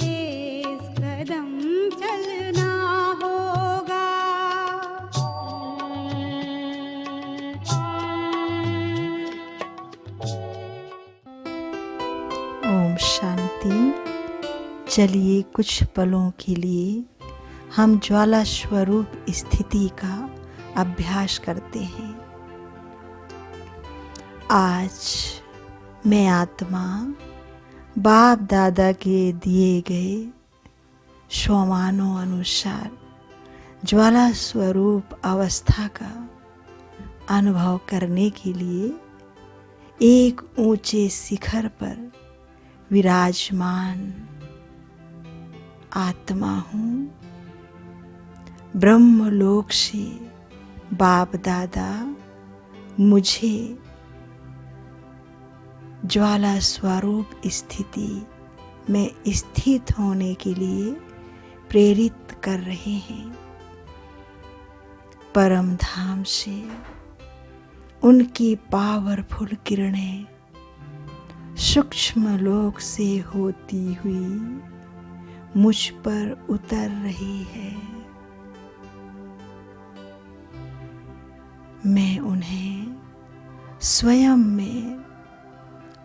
तेज कदम चलना होगा। ओम शांति। चलिए कुछ पलों के लिए हम ज्वाला स्वरूप स्थिति का अभ्यास करते हैं। आज मैं आत्मा बाप दादा के दिए गए स्वमानों अनुसार ज्वाला स्वरूप अवस्था का अनुभव करने के लिए एक ऊंचे शिखर पर विराजमान आत्मा हूँ। ब्रह्मलोक से बाप दादा मुझे ज्वाला स्वरूप स्थिति में स्थित होने के लिए प्रेरित कर रहे हैं। परम धाम से उनकी पावरफुल किरणें सूक्ष्म लोक से होती हुई मुझ पर उतर रही है। मैं उन्हें स्वयं में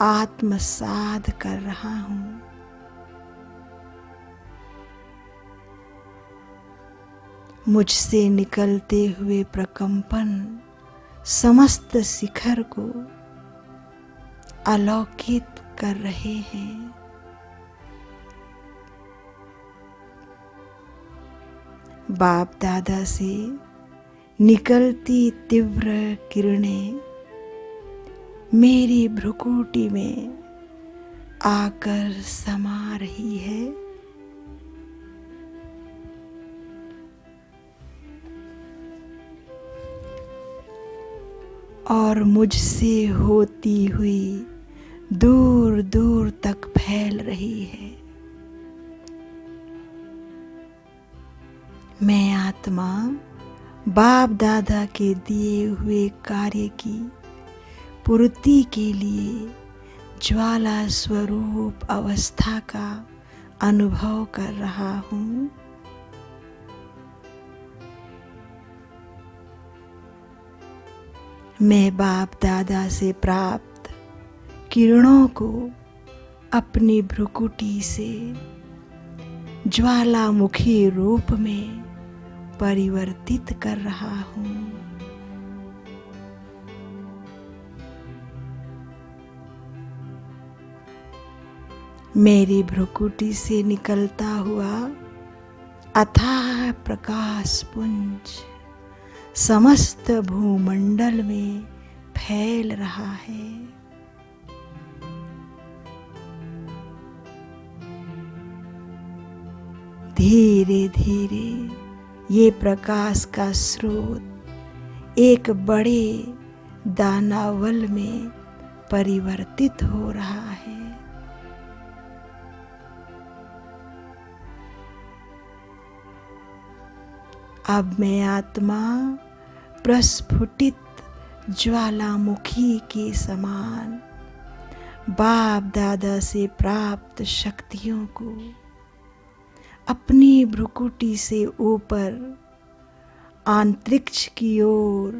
आत्मसात कर रहा हूँ। मुझसे निकलते हुए प्रकंपन समस्त शिखर को अलौकित कर रहे हैं। बाप दादा से निकलती तीव्र किरणें मेरी भ्रुकुटी में आकर समा रही है। और मुझसे होती हुई दूर दूर तक फैल रही है। मैं आत्मा बाप दादा के दिए हुए कार्य की पूर्ति के लिए ज्वाला स्वरूप अवस्था का अनुभव कर रहा हूँ। मैं बाप दादा से प्राप्त किरणों को अपनी भ्रुकुटी से ज्वालामुखी रूप में परिवर्तित कर रहा हूँ। मेरी भ्रुकुटी से निकलता हुआ अथाह प्रकाश पुंज समस्त भूमंडल में फैल रहा है। धीरे धीरे ये प्रकाश का स्रोत एक बड़े दानावल में परिवर्तित हो रहा है। अब मैं आत्मा प्रस्फुटित ज्वालामुखी के समान बाप दादा से प्राप्त शक्तियों को अपनी भ्रुकुटी से ऊपर अंतरिक्ष की ओर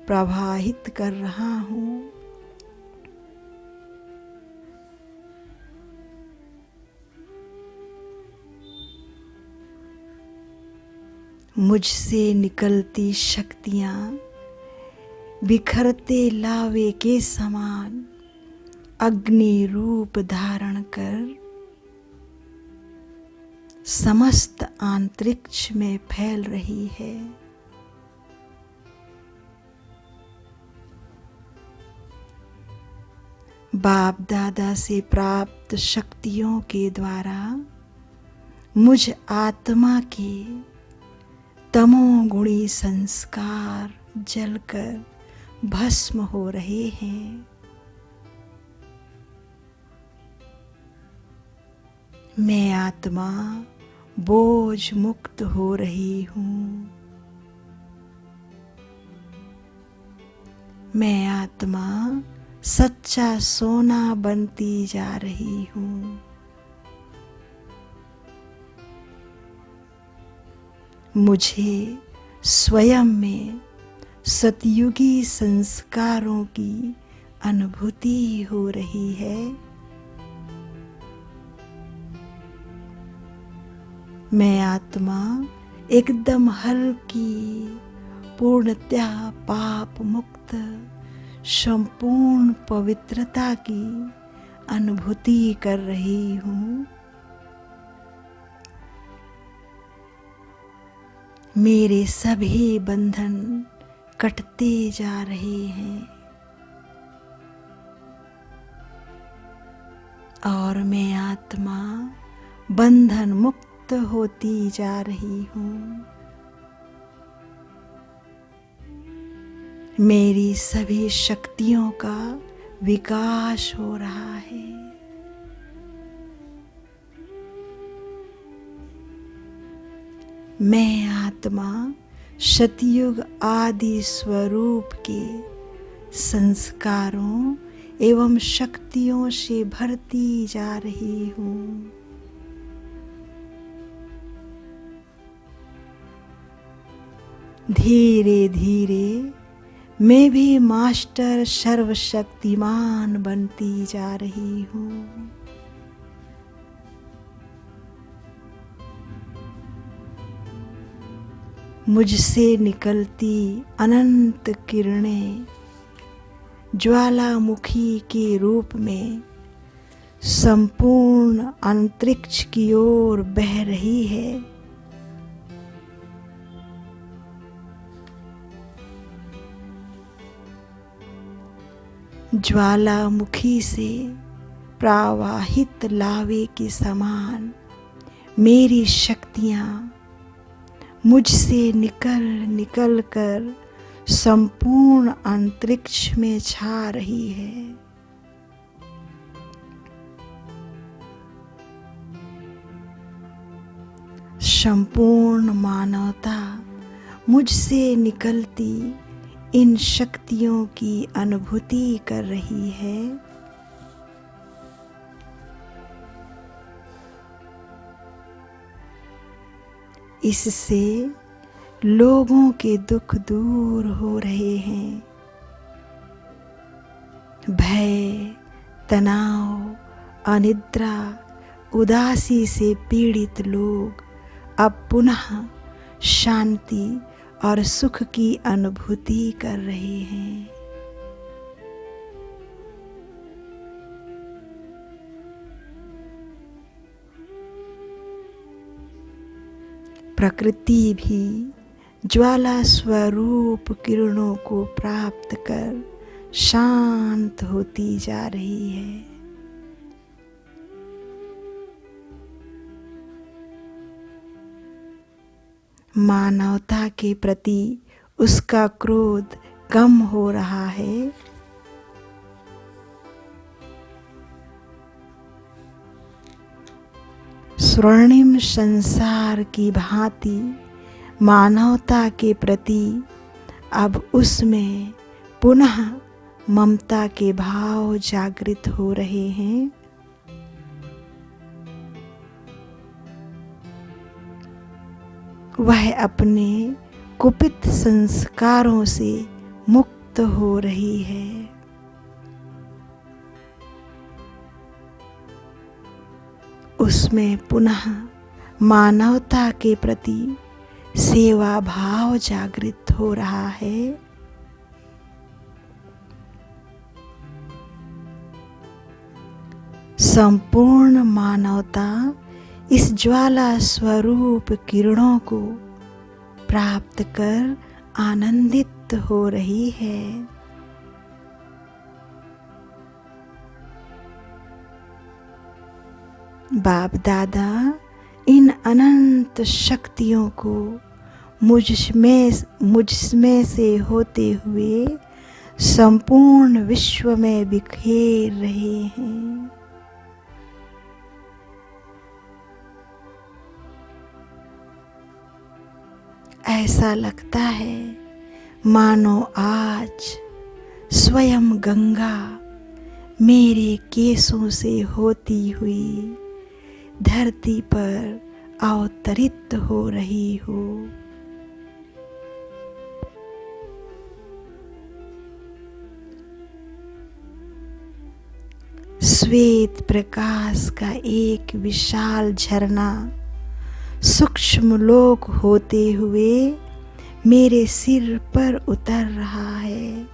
प्रवाहित कर रहा हूँ। मुझसे निकलती शक्तियाँ बिखरते लावे के समान अग्नि रूप धारण कर समस्त अंतरिक्ष में फैल रही है। बाप दादा से प्राप्त शक्तियों के द्वारा मुझ आत्मा के तमोगुणी संस्कार जलकर भस्म हो रहे हैं। मैं आत्मा बोझ मुक्त हो रही हूँ। मैं आत्मा सच्चा सोना बनती जा रही हूँ। मुझे स्वयं में सतयुगी संस्कारों की अनुभूति हो रही है। मैं आत्मा एकदम हल्की, पूर्णतः पाप मुक्त, संपूर्ण पवित्रता की अनुभूति कर रही हूँ। मेरे सभी बंधन कटते जा रहे हैं और मैं आत्मा बंधन मुक्त होती जा रही हूँ। मेरी सभी शक्तियों का विकास हो रहा है। मैं आत्मा सतयुग आदि स्वरूप के संस्कारों एवं शक्तियों से भरती जा रही हूँ। धीरे धीरे मैं भी मास्टर सर्वशक्तिमान बनती जा रही हूँ। मुझसे निकलती अनंत किरणें ज्वालामुखी के रूप में संपूर्ण अंतरिक्ष की ओर बह रही है। ज्वालामुखी से प्रवाहित लावे के समान मेरी शक्तियाँ मुझसे निकल कर संपूर्ण अंतरिक्ष में छा रही है। संपूर्ण मानवता मुझसे निकलती इन शक्तियों की अनुभूति कर रही है। इससे लोगों के दुख दूर हो रहे हैं। भय, तनाव, अनिद्रा, उदासी से पीड़ित लोग अब पुनः शांति और सुख की अनुभूति कर रहे हैं। प्रकृति भी ज्वाला स्वरूप किरणों को प्राप्त कर शांत होती जा रही है। मानवता के प्रति उसका क्रोध कम हो रहा है। स्वर्णिम संसार की भांति मानवता के प्रति अब उसमें पुनः ममता के भाव जागृत हो रहे हैं। वह अपने कुपित संस्कारों से मुक्त हो रही है। उसमें पुनः मानवता के प्रति सेवा भाव जागृत हो रहा है। संपूर्ण मानवता इस ज्वाला स्वरूप किरणों को प्राप्त कर आनंदित हो रही है। बाप दादा इन अनंत शक्तियों को मुझमें से होते हुए संपूर्ण विश्व में बिखेर रहे हैं। ऐसा लगता है मानो आज स्वयं गंगा मेरे केसों से होती हुई धरती पर अवतरित हो रही हो। श्वेत प्रकाश का एक विशाल झरना सूक्ष्म लोक होते हुए मेरे सिर पर उतर रहा है।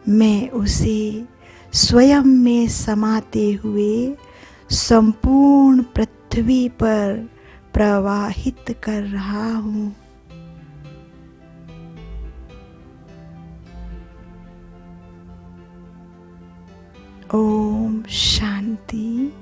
मैं उसे स्वयं में समाते हुए संपूर्ण पृथ्वी पर प्रवाहित कर रहा हूँ। ओम शांति।